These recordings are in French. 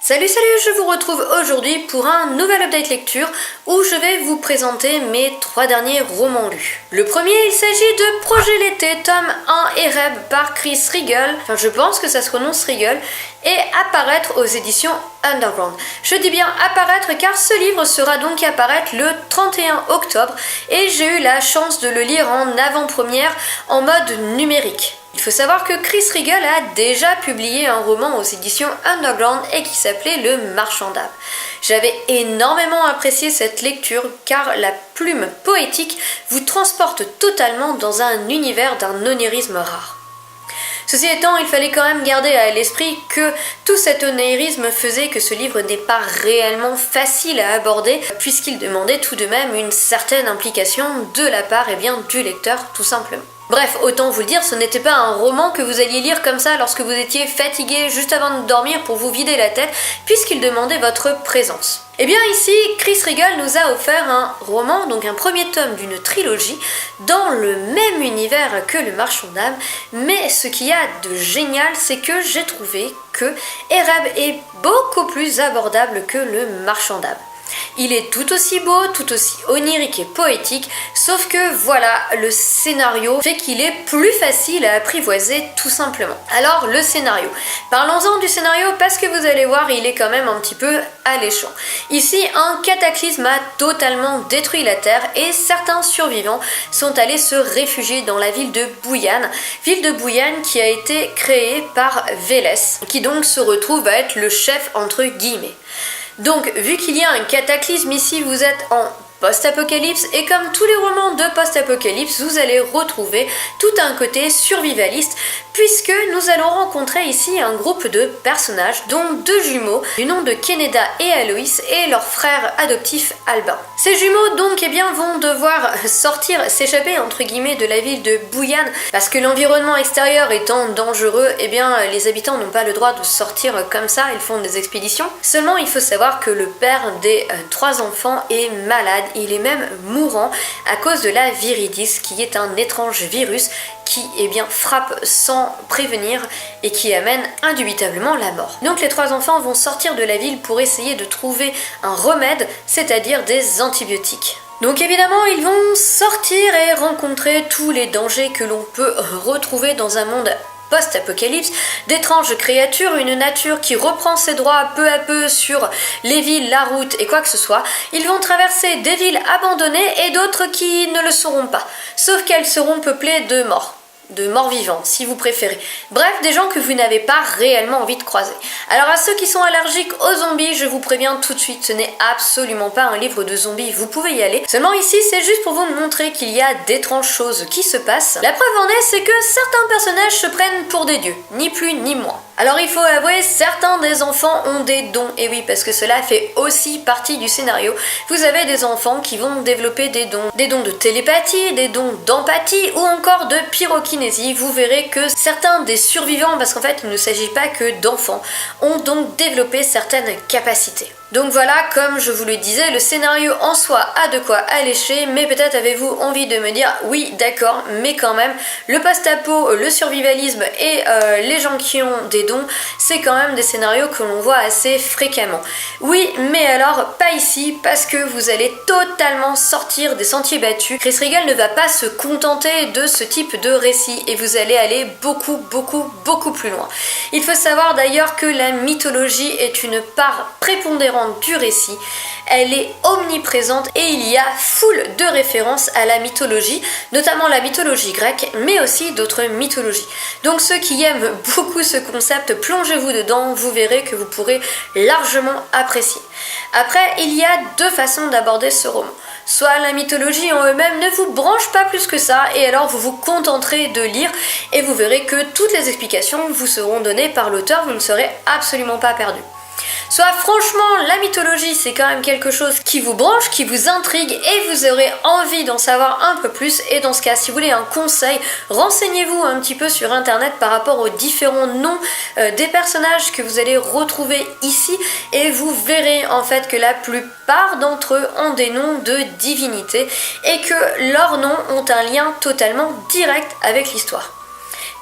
Salut, je vous retrouve aujourd'hui pour un nouvel update lecture où je vais vous présenter mes 3 derniers romans lus. Le premier, il s'agit de Projet l'été, tome 1 Ereb par Chris Riegel, enfin je pense que ça se prononce Riegel, et apparaître aux éditions Underground. Je dis bien apparaître car ce livre sera donc apparaître le 31 octobre et j'ai eu la chance de le lire en avant-première en mode numérique. Il faut savoir que Chris Riegel a déjà publié un roman aux éditions Underground et qui s'appelait Le Marchand d'âme. J'avais énormément apprécié cette lecture car la plume poétique vous transporte totalement dans un univers d'un onirisme rare. Ceci étant, il fallait quand même garder à l'esprit que tout cet onirisme faisait que ce livre n'est pas réellement facile à aborder puisqu'il demandait tout de même une certaine implication de la part du lecteur tout simplement. Bref, autant vous le dire, ce n'était pas un roman que vous alliez lire comme ça lorsque vous étiez fatigué juste avant de dormir pour vous vider la tête, puisqu'il demandait votre présence. Et bien ici, Chris Riegel nous a offert un roman, donc un premier tome d'une trilogie, dans le même univers que Le Marchand d'âme, mais ce qu'il y a de génial, c'est que j'ai trouvé que Ereb est beaucoup plus abordable que Le Marchand d'âme. Il est tout aussi beau, tout aussi onirique et poétique, sauf que voilà, le scénario fait qu'il est plus facile à apprivoiser tout simplement. Alors le scénario, parlons-en du scénario parce que vous allez voir, il est quand même un petit peu alléchant. Ici, un cataclysme a totalement détruit la Terre et certains survivants sont allés se réfugier dans la ville de Bouyan qui a été créée par Vélez, qui donc se retrouve à être le chef entre guillemets. Donc, vu qu'il y a un cataclysme ici, vous êtes en post-apocalypse et comme tous les romans de post-apocalypse, vous allez retrouver tout un côté survivaliste puisque nous allons rencontrer ici un groupe de personnages dont 2 jumeaux du nom de Keneda et Aloïs et leur frère adoptif Albin. Ces jumeaux donc vont devoir s'échapper entre guillemets de la ville de Bouyan parce que l'environnement extérieur étant dangereux, les habitants n'ont pas le droit de sortir comme ça, ils font des expéditions. Seulement il faut savoir que le père des 3 enfants est malade, il est même mourant à cause de la viridis qui est un étrange virus qui frappe sans prévenir et qui amène indubitablement la mort. Donc les 3 enfants vont sortir de la ville pour essayer de trouver un remède, c'est-à-dire des antibiotiques. Donc évidemment, ils vont sortir et rencontrer tous les dangers que l'on peut retrouver dans un monde post-apocalypse, d'étranges créatures, une nature qui reprend ses droits peu à peu sur les villes, la route et quoi que ce soit. Ils vont traverser des villes abandonnées et d'autres qui ne le seront pas, sauf qu'elles seront peuplées de morts vivants si vous préférez. Bref, des gens que vous n'avez pas réellement envie de croiser. Alors à ceux qui sont allergiques aux zombies, je vous préviens tout de suite, ce n'est absolument pas un livre de zombies, vous pouvez y aller. Seulement ici, c'est juste pour vous montrer qu'il y a d'étranges choses qui se passent. La preuve en est, c'est que certains personnages se prennent pour des dieux, ni plus ni moins. Alors il faut avouer, certains des enfants ont des dons, et oui, parce que cela fait aussi partie du scénario. Vous avez des enfants qui vont développer des dons de télépathie, des dons d'empathie ou encore de pyrokinésie. Vous verrez que certains des survivants, parce qu'en fait il ne s'agit pas que d'enfants, ont donc développé certaines capacités. Donc voilà, comme je vous le disais, le scénario en soi a de quoi allécher, mais peut-être avez-vous envie de me dire oui d'accord, mais quand même, le post-apo, le survivalisme et les gens qui ont des dons, c'est quand même des scénarios que l'on voit assez fréquemment. Oui, mais alors pas ici, parce que vous allez totalement sortir des sentiers battus. Chris Riegel ne va pas se contenter de ce type de récit et vous allez aller beaucoup plus loin. Il faut savoir d'ailleurs que la mythologie est une part prépondérante du récit, elle est omniprésente et il y a foule de références à la mythologie, notamment la mythologie grecque, mais aussi d'autres mythologies. Donc ceux qui aiment beaucoup ce concept, plongez-vous dedans, vous verrez que vous pourrez largement apprécier. Après, il y a 2 façons d'aborder ce roman. Soit la mythologie en eux-mêmes ne vous branche pas plus que ça, et alors vous vous contenterez de lire, et vous verrez que toutes les explications vous seront données par l'auteur, vous ne serez absolument pas perdu. Soit franchement, la mythologie, c'est quand même quelque chose qui vous branche, qui vous intrigue et vous aurez envie d'en savoir un peu plus. Et dans ce cas, si vous voulez un conseil, renseignez-vous un petit peu sur internet par rapport aux différents noms des personnages que vous allez retrouver ici et vous verrez en fait que la plupart d'entre eux ont des noms de divinités et que leurs noms ont un lien totalement direct avec l'histoire.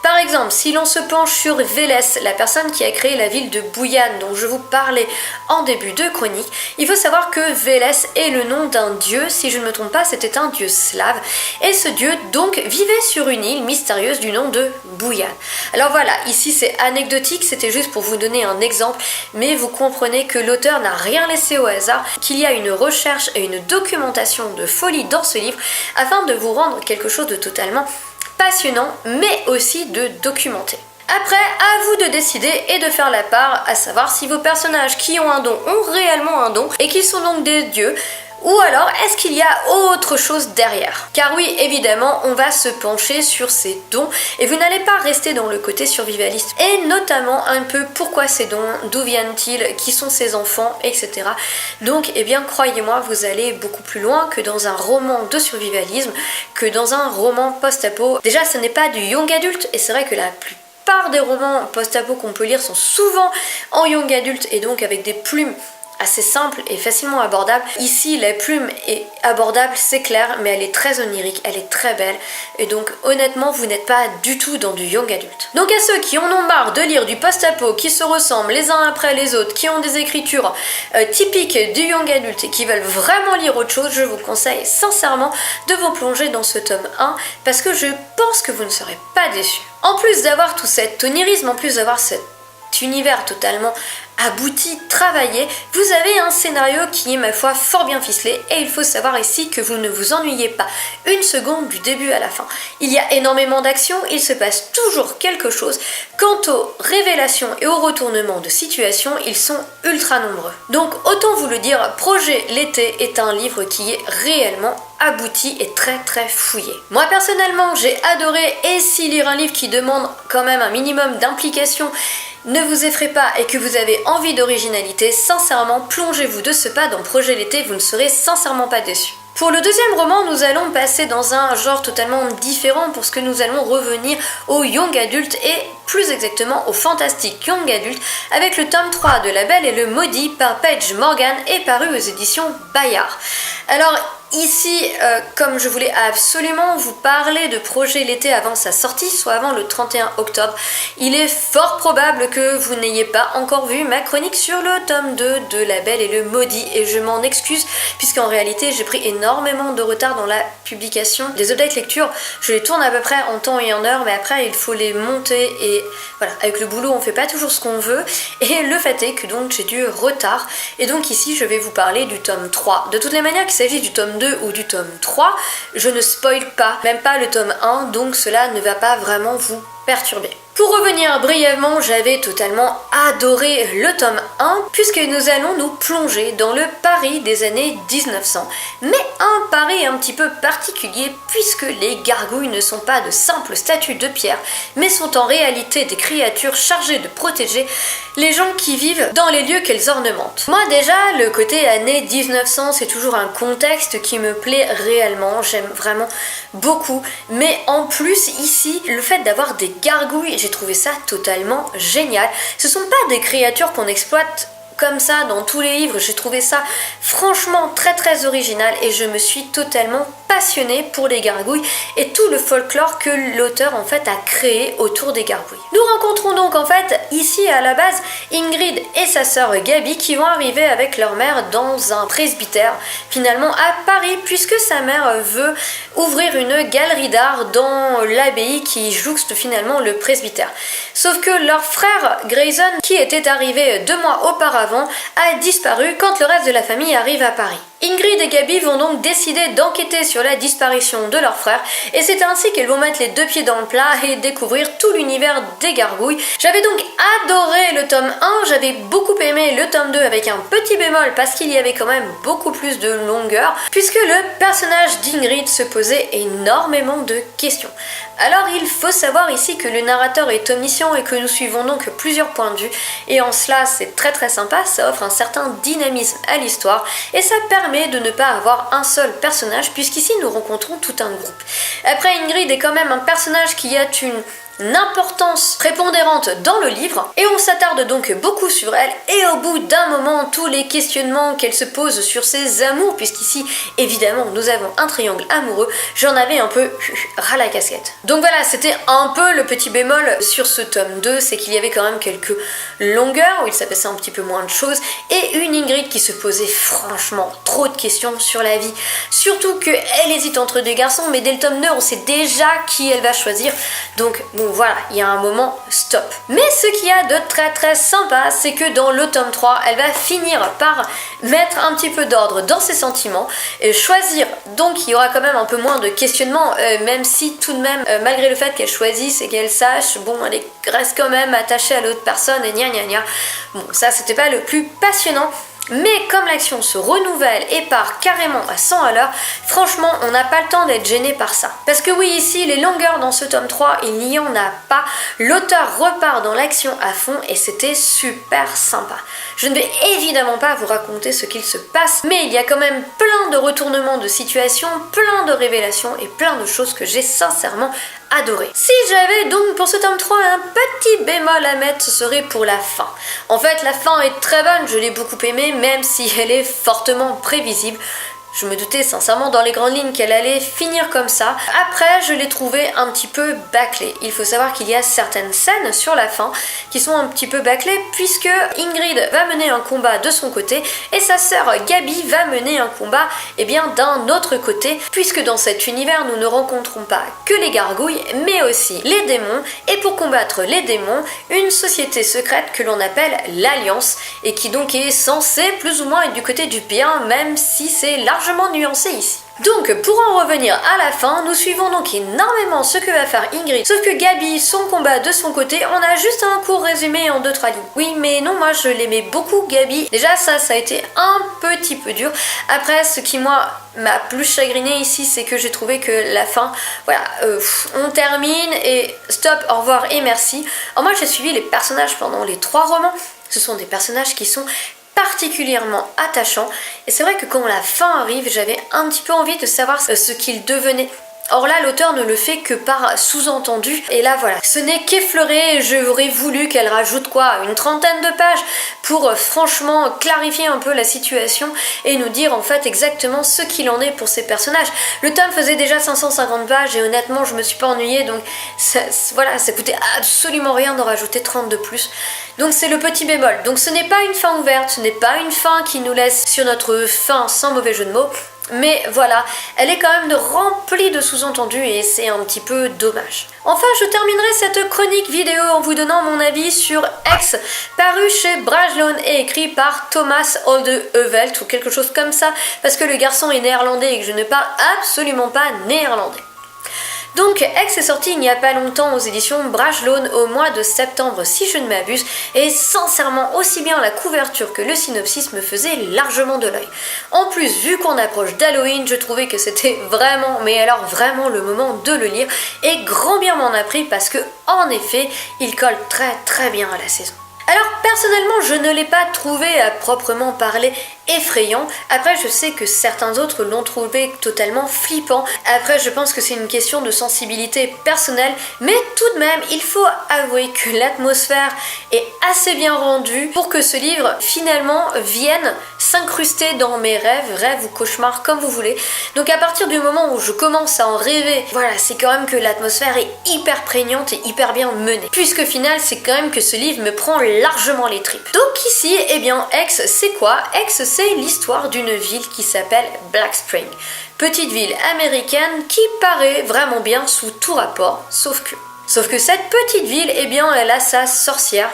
Par exemple, si l'on se penche sur Vélès, la personne qui a créé la ville de Bouillane dont je vous parlais en début de chronique, il faut savoir que Vélès est le nom d'un dieu, si je ne me trompe pas, c'était un dieu slave, et ce dieu donc vivait sur une île mystérieuse du nom de Bouillane. Alors voilà, ici c'est anecdotique, c'était juste pour vous donner un exemple, mais vous comprenez que l'auteur n'a rien laissé au hasard, qu'il y a une recherche et une documentation de folie dans ce livre, afin de vous rendre quelque chose de totalement passionnant, mais aussi de documenter. Après, à vous de décider et de faire la part, à savoir si vos personnages qui ont un don ont réellement un don et qu'ils sont donc des dieux, ou alors est-ce qu'il y a autre chose derrière? Car oui, évidemment, on va se pencher sur ces dons et vous n'allez pas rester dans le côté survivaliste. Et notamment un peu pourquoi ces dons, d'où viennent-ils, qui sont ces enfants, etc. Donc, eh bien, croyez-moi, vous allez beaucoup plus loin que dans un roman de survivalisme, que dans un roman post-apo. Déjà, ce n'est pas du young adulte et c'est vrai que la plupart des romans post-apo qu'on peut lire sont souvent en young adulte et donc avec des plumes assez simple et facilement abordable. Ici, la plume est abordable, c'est clair, mais elle est très onirique, elle est très belle, et donc honnêtement, vous n'êtes pas du tout dans du young adulte. Donc à ceux qui en ont marre de lire du post-apo qui se ressemblent les uns après les autres, qui ont des écritures typiques du young adulte et qui veulent vraiment lire autre chose, je vous conseille sincèrement de vous plonger dans ce tome 1, parce que je pense que vous ne serez pas déçus. En plus d'avoir tout cet onirisme, en plus d'avoir cet univers totalement abouti, travaillé, vous avez un scénario qui est ma foi fort bien ficelé et il faut savoir ici que vous ne vous ennuyez pas une seconde du début à la fin. Il y a énormément d'actions, il se passe toujours quelque chose. Quant aux révélations et aux retournements de situation, ils sont ultra nombreux. Donc autant vous le dire, Projet l'été est un livre qui est réellement abouti et très fouillé. Moi personnellement j'ai adoré, et si lire un livre qui demande quand même un minimum d'implication ne vous effraie pas et que vous avez envie d'originalité, sincèrement, plongez-vous de ce pas dans Projet l'été, vous ne serez sincèrement pas déçus. Pour le deuxième roman, nous allons passer dans un genre totalement différent parce que nous allons revenir au young adulte et plus exactement au fantastique young adulte avec le tome 3 de La Belle et le Maudit par Paige Morgan et paru aux éditions Bayard. Alors ici, comme je voulais absolument vous parler de Projet l'été avant sa sortie, soit avant le 31 octobre, il est fort probable que vous n'ayez pas encore vu ma chronique sur le tome 2 de La Belle et le Maudit et je m'en excuse puisqu'en réalité j'ai pris énormément de retard dans la publication des updates lecture. Je les tourne à peu près en temps et en heure, mais après il faut les monter et voilà, avec le boulot on fait pas toujours ce qu'on veut et le fait est que donc j'ai du retard et donc ici je vais vous parler du tome 3. De toutes les manières qu'il s'agisse du tome 2 ou du tome 3, je ne spoil pas, même pas le tome 1, donc cela ne va pas vraiment vous perturber. Pour revenir brièvement, j'avais totalement adoré le tome 1 puisque nous allons nous plonger dans le Paris des années 1900. Mais un Paris un petit peu particulier puisque les gargouilles ne sont pas de simples statues de pierre mais sont en réalité des créatures chargées de protéger les gens qui vivent dans les lieux qu'elles ornementent. Moi déjà, le côté années 1900 c'est toujours un contexte qui me plaît réellement, j'aime vraiment beaucoup. Mais en plus ici, le fait d'avoir des gargouilles, j'ai trouvé ça totalement génial. Ce sont pas des créatures qu'on exploite comme ça dans tous les livres, j'ai trouvé ça franchement très original et je me suis totalement passionnée pour les gargouilles et tout le folklore que l'auteur en fait a créé autour des gargouilles. Nous rencontrons donc en fait ici à la base Ingrid et sa sœur Gabi qui vont arriver avec leur mère dans un presbytère finalement à Paris puisque sa mère veut ouvrir une galerie d'art dans l'abbaye qui jouxte finalement le presbytère. Sauf que leur frère Grayson, qui était arrivé 2 mois auparavant, a disparu quand le reste de la famille arrive à Paris. Ingrid et Gabi vont donc décider d'enquêter sur la disparition de leur frère et c'est ainsi qu'elles vont mettre les deux pieds dans le plat et découvrir tout l'univers des gargouilles. J'avais donc adoré le tome 1, j'avais beaucoup aimé le tome 2 avec un petit bémol parce qu'il y avait quand même beaucoup plus de longueur puisque le personnage d'Ingrid se posait énormément de questions. Alors il faut savoir ici que le narrateur est omniscient et que nous suivons donc plusieurs points de vue et en cela c'est très sympa, ça offre un certain dynamisme à l'histoire et ça permet de ne pas avoir un seul personnage puisqu'ici nous rencontrons tout un groupe. Après Ingrid est quand même un personnage qui a une importance prépondérante dans le livre et on s'attarde donc beaucoup sur elle et au bout d'un moment tous les questionnements qu'elle se pose sur ses amours puisqu'ici évidemment nous avons un triangle amoureux, j'en avais un peu ras la casquette. Donc voilà, c'était un peu le petit bémol sur ce tome 2, c'est qu'il y avait quand même quelques longueurs où il s'apassait un petit peu moins de choses et une Ingrid qui se posait franchement trop de questions sur la vie, surtout qu'elle hésite entre des garçons mais dès le tome 2 on sait déjà qui elle va choisir, donc bon voilà, il y a un moment stop. Mais ce qu'il y a de très sympa, c'est que dans le tome 3, elle va finir par mettre un petit peu d'ordre dans ses sentiments et choisir. Donc il y aura quand même un peu moins de questionnement, même si tout de même, malgré le fait qu'elle choisisse et qu'elle sache, bon, elle reste quand même attachée à l'autre personne et gna gna gna. Bon, ça c'était pas le plus passionnant. Mais comme l'action se renouvelle et part carrément à 100 à l'heure, franchement on n'a pas le temps d'être gêné par ça. Parce que oui, ici les longueurs dans ce tome 3, il n'y en a pas. L'auteur repart dans l'action à fond et c'était super sympa. Je ne vais évidemment pas vous raconter ce qu'il se passe, mais il y a quand même plein de retournements de situation, plein de révélations et plein de choses que j'ai sincèrement adoré. Si j'avais donc pour ce tome 3 un petit bémol à mettre, ce serait pour la fin. En fait, la fin est très bonne, je l'ai beaucoup aimée, même si elle est fortement prévisible. Je me doutais sincèrement dans les grandes lignes qu'elle allait finir comme ça. Après, je l'ai trouvée un petit peu bâclée. Il faut savoir qu'il y a certaines scènes sur la fin qui sont un petit peu bâclées puisque Ingrid va mener un combat de son côté et sa sœur Gabi va mener un combat d'un autre côté puisque dans cet univers, nous ne rencontrons pas que les gargouilles mais aussi les démons et pour combattre les démons, une société secrète que l'on appelle l'Alliance et qui donc est censée plus ou moins être du côté du bien même si c'est largement nuancé ici. Donc pour en revenir à la fin, nous suivons donc énormément ce que va faire Ingrid, sauf que Gabi, son combat de son côté, on a juste un court résumé en 2-3 lignes. Oui mais non, moi je l'aimais beaucoup Gabi, déjà ça a été un petit peu dur. Après ce qui moi m'a plus chagriné ici, c'est que j'ai trouvé que la fin, voilà, on termine et stop, au revoir et merci. Alors moi j'ai suivi les personnages pendant les 3 romans, ce sont des personnages qui sont particulièrement attachant et c'est vrai que quand la fin arrive j'avais un petit peu envie de savoir ce qu'il devenait. Or là l'auteur ne le fait que par sous-entendu et là voilà, ce n'est qu'effleuré. J'aurais voulu qu'elle rajoute une 30aine de pages pour franchement clarifier un peu la situation et nous dire en fait exactement ce qu'il en est pour ces personnages. Le tome faisait déjà 550 pages et honnêtement je me suis pas ennuyée donc ça coûtait absolument rien d'en rajouter 30 de plus. Donc c'est le petit bémol. Donc ce n'est pas une fin ouverte, ce n'est pas une fin qui nous laisse sur notre fin sans mauvais jeu de mots. Mais voilà, elle est quand même remplie de sous-entendus et c'est un petit peu dommage. Enfin, je terminerai cette chronique vidéo en vous donnant mon avis sur X, paru chez Brajlon et écrit par Thomas Oldehuvelt ou quelque chose comme ça, parce que le garçon est néerlandais et que je ne parle absolument pas néerlandais. Donc X est sorti il n'y a pas longtemps aux éditions Brajlon au mois de septembre si je ne m'abuse et sincèrement aussi bien la couverture que le synopsis me faisaient largement de l'œil. En plus vu qu'on approche d'Halloween je trouvais que c'était vraiment mais alors vraiment le moment de le lire et grand bien m'en a pris parce que en effet il colle très bien à la saison. Alors personnellement je ne l'ai pas trouvé à proprement parler effrayant. Après je sais que certains autres l'ont trouvé totalement flippant. Après je pense que c'est une question de sensibilité personnelle, mais tout de même il faut avouer que l'atmosphère est assez bien rendue pour que ce livre finalement vienne s'incruster dans mes rêves ou cauchemars comme vous voulez. Donc à partir du moment où je commence à en rêver, voilà, c'est quand même que l'atmosphère est hyper prégnante et hyper bien menée. Puisque au final c'est quand même que ce livre me prend largement les tripes. Donc ici, X c'est quoi? X c'est l'histoire d'une ville qui s'appelle Black Spring. Petite ville américaine qui paraît vraiment bien sous tout rapport, sauf que Sauf que cette petite ville, eh bien, elle a sa sorcière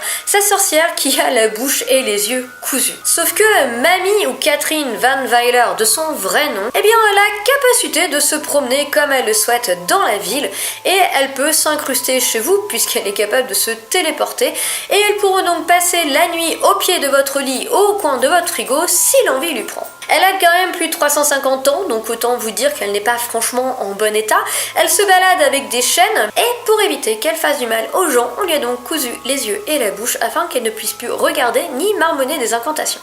qui a la bouche et les yeux cousus. Sauf que Mamie ou Catherine Van Weiler, de son vrai nom, eh bien, elle a capacité de se promener comme elle le souhaite dans la ville et elle peut s'incruster chez vous puisqu'elle est capable de se téléporter et elle pourra donc passer la nuit au pied de votre lit ou au coin de votre frigo si l'envie lui prend. Elle a quand même plus de 350 ans, donc autant vous dire qu'elle n'est pas franchement en bon état. Elle se balade avec des chaînes et pour éviter qu'elle fasse du mal aux gens, on lui a donc cousu les yeux et la bouche afin qu'elle ne puisse plus regarder ni marmonner des incantations.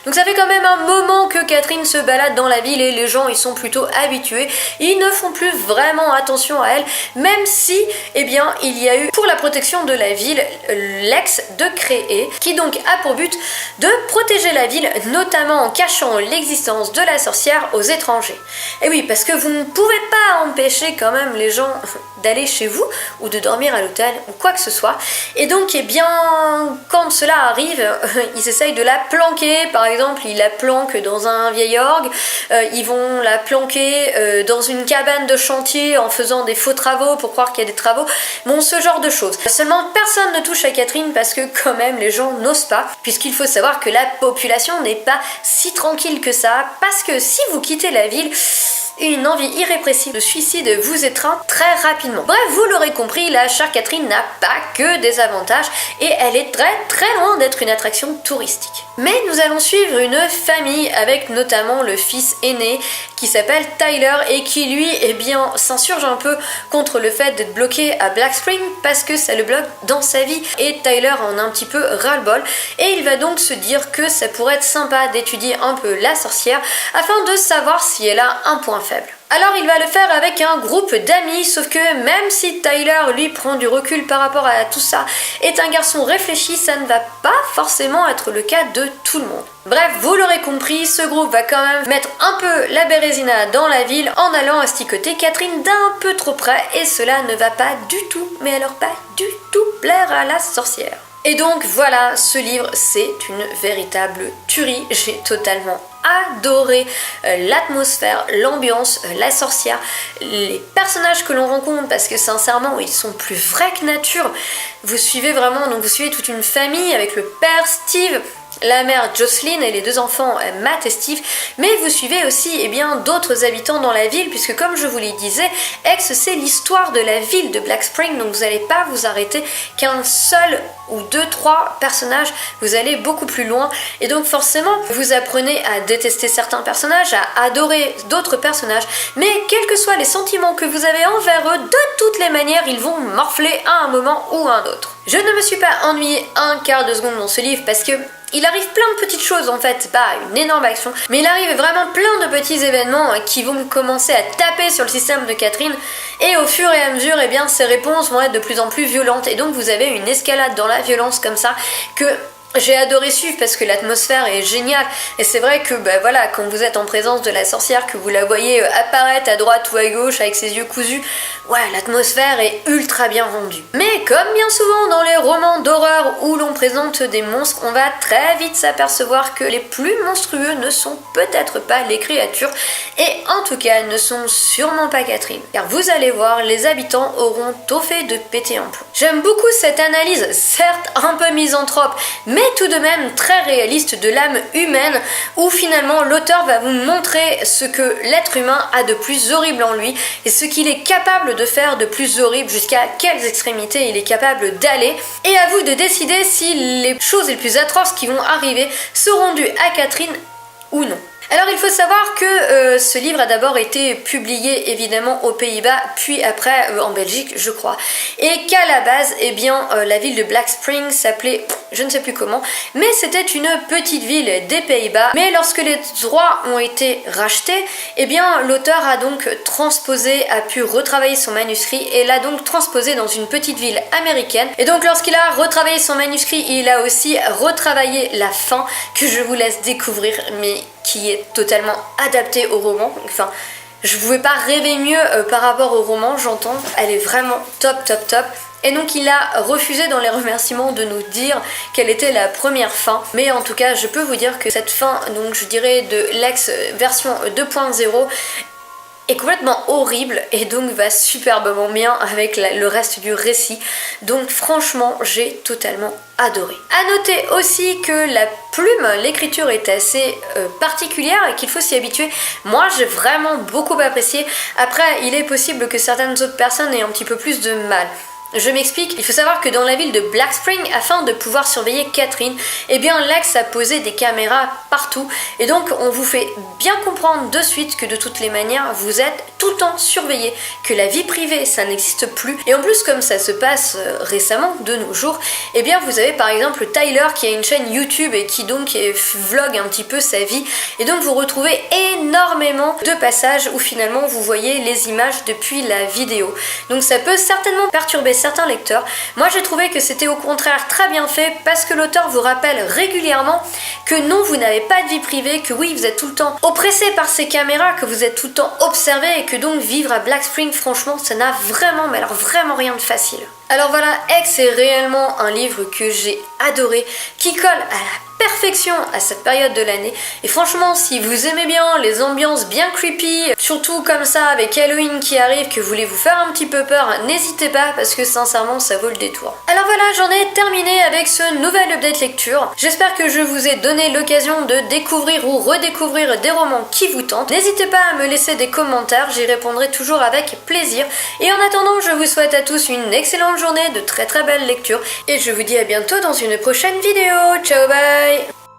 Donc ça fait quand même un moment que Catherine se balade dans la ville et les gens y sont plutôt habitués. Ils ne font plus vraiment attention à elle, même si, eh bien, il y a eu pour la protection de la ville l'ex de Créé, qui donc a pour but de protéger la ville, notamment en cachant l'existence de la sorcière aux étrangers. Et oui, parce que vous ne pouvez pas empêcher quand même les gens d'aller chez vous ou de dormir à l'hôtel ou quoi que ce soit. Et donc, eh bien, quand cela arrive, ils essayent de la planquer. Par exemple, ils la planquent dans un vieil orgue, ils vont la planquer dans une cabane de chantier en faisant des faux travaux pour croire qu'il y a des travaux. Bon, ce genre de choses. Seulement, personne ne touche à Catherine parce que quand même, les gens n'osent pas, puisqu'il faut savoir que la population n'est pas si tranquille que ça, parce que si vous quittez la ville, une envie irrépressible de suicide vous étreint très rapidement. Bref, vous l'aurez compris, la chère Catherine n'a pas que des avantages et elle est très loin d'être une attraction touristique. Mais nous allons suivre une famille avec notamment le fils aîné qui s'appelle Tyler et qui lui, eh bien, s'insurge un peu contre le fait d'être bloqué à Black Spring parce que ça le bloque dans sa vie et Tyler en a un petit peu ras-le-bol et il va donc se dire que ça pourrait être sympa d'étudier un peu la sorcière afin de savoir si elle a un point faible. Alors il va le faire avec un groupe d'amis, sauf que même si Tyler lui prend du recul par rapport à tout ça, est un garçon réfléchi, ça ne va pas forcément être le cas de tout le monde. Bref, vous l'aurez compris, ce groupe va quand même mettre un peu la Bérésina dans la ville en allant asticoter Catherine d'un peu trop près et cela ne va pas du tout, mais alors pas du tout plaire à la sorcière. Et donc voilà, ce livre c'est une véritable tuerie, j'ai totalement adoré l'atmosphère, l'ambiance, la sorcière, les personnages que l'on rencontre parce que sincèrement ils sont plus vrais que nature. Vous suivez vraiment, donc vous suivez toute une famille avec le père Steve, la mère Jocelyn et les deux enfants Matt et Steve, mais vous suivez aussi eh bien d'autres habitants dans la ville puisque comme je vous le disais, X c'est l'histoire de la ville de Black Spring, donc vous n'allez pas vous arrêter qu'un seul ou deux, trois personnages, vous allez beaucoup plus loin et donc forcément vous apprenez à détester certains personnages, à adorer d'autres personnages, mais quels que soient les sentiments que vous avez envers eux, de toutes les manières ils vont morfler à un moment ou à un autre. Je ne me suis pas ennuyée un quart de seconde dans ce livre parce que il arrive plein de petites choses en fait, c'est pas une énorme action, mais il arrive vraiment plein de petits événements qui vont commencer à taper sur le système de Catherine et au fur et à mesure, eh bien, ces réponses vont être de plus en plus violentes et donc vous avez une escalade dans la violence comme ça que j'ai adoré suivre parce que l'atmosphère est géniale et c'est vrai que bah voilà, quand vous êtes en présence de la sorcière, que vous la voyez apparaître à droite ou à gauche avec ses yeux cousus, ouais, l'atmosphère est ultra bien rendue. Mais comme bien souvent dans les romans d'horreur où l'on présente des monstres, on va très vite s'apercevoir que les plus monstrueux ne sont peut-être pas les créatures et en tout cas ne sont sûrement pas Catherine. Car vous allez voir, les habitants auront tôt fait de péter un plomb. J'aime beaucoup cette analyse, certes un peu misanthrope, mais tout de même très réaliste de l'âme humaine où finalement l'auteur va vous montrer ce que l'être humain a de plus horrible en lui et ce qu'il est capable de faire de plus horrible, jusqu'à quelles extrémités il est capable d'aller, et à vous de décider si les choses les plus atroces qui vont arriver seront dues à Catherine ou non. Alors il faut savoir que ce livre a d'abord été publié évidemment aux Pays-Bas, puis après en Belgique je crois, et qu'à la base, eh bien, la ville de Black Spring s'appelait, je ne sais plus comment, mais c'était une petite ville des Pays-Bas, mais lorsque les droits ont été rachetés, eh bien l'auteur a donc transposé, a pu retravailler son manuscrit et l'a donc transposé dans une petite ville américaine, et donc lorsqu'il a retravaillé son manuscrit, il a aussi retravaillé la fin que je vous laisse découvrir, mais qui est totalement adaptée au roman. Enfin, je ne pouvais pas rêver mieux par rapport au roman, j'entends. Elle est vraiment top. Et donc il a refusé dans les remerciements de nous dire quelle était la première fin. Mais en tout cas, je peux vous dire que cette fin, donc je dirais de l'ex version 2.0, est complètement horrible et donc va superbement bien avec le reste du récit. Donc franchement, j'ai totalement adoré. À noter aussi que la plume, l'écriture est assez particulière et qu'il faut s'y habituer. Moi, j'ai vraiment beaucoup apprécié. Après, il est possible que certaines autres personnes aient un petit peu plus de mal. Je m'explique, il faut savoir que dans la ville de Black Spring, afin de pouvoir surveiller Catherine, eh bien Lex a posé des caméras partout et donc on vous fait bien comprendre de suite que de toutes les manières vous êtes tout le temps surveillé, que la vie privée ça n'existe plus et en plus comme ça se passe récemment de nos jours, eh bien vous avez par exemple Tyler qui a une chaîne YouTube et qui donc vlog un petit peu sa vie et donc vous retrouvez énormément de passages où finalement vous voyez les images depuis la vidéo. Donc ça peut certainement perturber certains lecteurs. Moi j'ai trouvé que c'était au contraire très bien fait parce que l'auteur vous rappelle régulièrement que non, vous n'avez pas de vie privée, que oui, vous êtes tout le temps oppressé par ces caméras, que vous êtes tout le temps observé et que donc vivre à Black Spring, franchement, ça n'a vraiment, mais alors vraiment rien de facile. Alors voilà, X est réellement un livre que j'ai adoré, qui colle à la perfection à cette période de l'année. Et franchement, si vous aimez bien les ambiances bien creepy, surtout comme ça avec Halloween qui arrive, que vous voulez vous faire un petit peu peur, n'hésitez pas parce que sincèrement ça vaut le détour. Alors voilà, j'en ai terminé avec ce nouvel update lecture. J'espère que je vous ai donné l'occasion de découvrir ou redécouvrir des romans qui vous tentent. N'hésitez pas à me laisser des commentaires, j'y répondrai toujours avec plaisir. Et en attendant, je vous souhaite à tous une excellente journée, de très belles lectures et je vous dis à bientôt dans une prochaine vidéo. Ciao, bye!